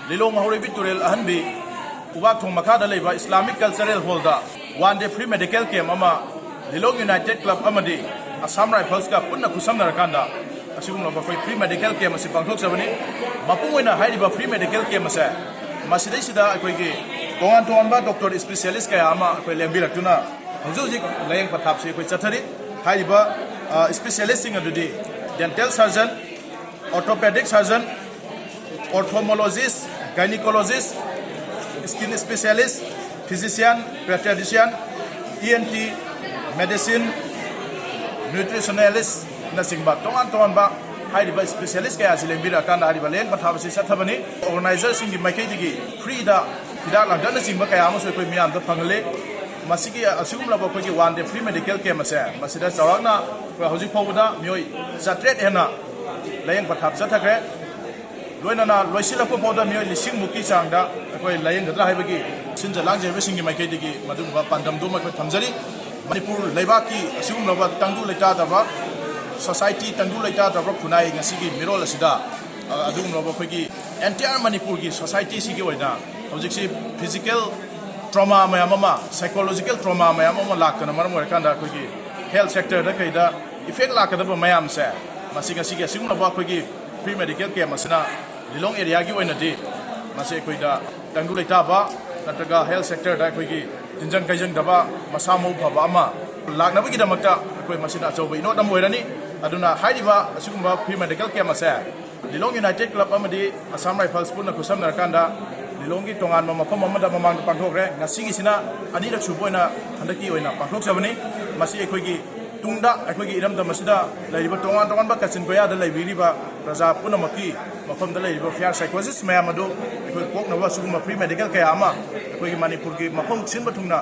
Lilong Mahoribi Turel Ahanbi, Ubatung Makada Leva, Islamic Cultural Holder, 1 day free medical camp Ama, Lilong United Club Amadi, Assam Rifles Cup, Puna Kusamna Kanda, Assume of a free medical camp as Pangthokkhre, Mapuina Haiba free medical camp as Masidisida Akwigi, Gongan Tuamba, doctor specialist Kayama, Lembira Tuna, Zuzik, Laying Patapsi, with Satari, Haiba, specialist in the day, dental surgeon, orthopedic surgeon, ophthalmologist, gynecologist, skin specialist, physician, pediatrician, ENT, medicine, nutritionalist, nothing but Tongan ba, Haiba specialist kaya sila bira kan dari balen pathabasi sathabani organizers in the Makedi free da tidak lang dana simba kaya mo so ko miyam da phangle masigi asum la ba ko ki 1 day free medical camp asa masida sawana ko hoji phobda myoi satret hena layang pathab sathakre loinana loisila ko boda myoi lising muki sangda ko layang gadra haibagi sinja langje wesing mai kai digi madu ba pandam do ma ko thamjari manipur laibaki asum la ba tangdu leta da ba society tangdu leta da ba khunai ngasigi mirol asida adum no ba ko ki entire manipur ki society sigi oina hojiksi physical trauma mayamama psychological trauma mayamama lakana maram orakanda ko ki health sector da kaida effect lakada ba mayam se masiga sigi asum ba ko ki free medical care masina Lilong area gi oina di mase koida tangdu leta ba nataga health sector da ko ki Tinjang Kaijangdaba Masamo Baba ama lakna ba gidamakta ko masina choba ino dam oirani aduna haidiba asugumba free medical care masa Lilong United Club amadi Assam Rifles pun kusam narkanda Lilongi tongan mamapam mamada mamang Pangthokkhre ngasigi sina ani rak suboina handaki oina Pangthokkhre sabani masi ekoigi tungda ekoigi iram da masida laiba tongan ba kachin goya da laibiriba raja punamaki mafam da laiba fair psychologist mayamado ekoi kokna ba sugumba free medical care ama ekoigi manipur gi mafam sinba tungna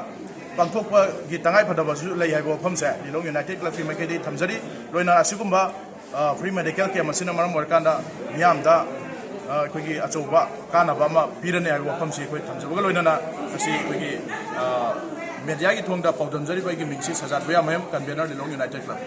Pangthokkhre gi tangai phadaba su lai haibo famsa Lilong United Club Makedi thamjari loina asugumba free medical care masina maram warkanda miyamda koigi achoba kanaba ma pirane ai wafamsi koi thamjabaga loinana asi koigi media gi thongda paudamjari bai gi mingsi sajat bya mayam convener Lilong United Club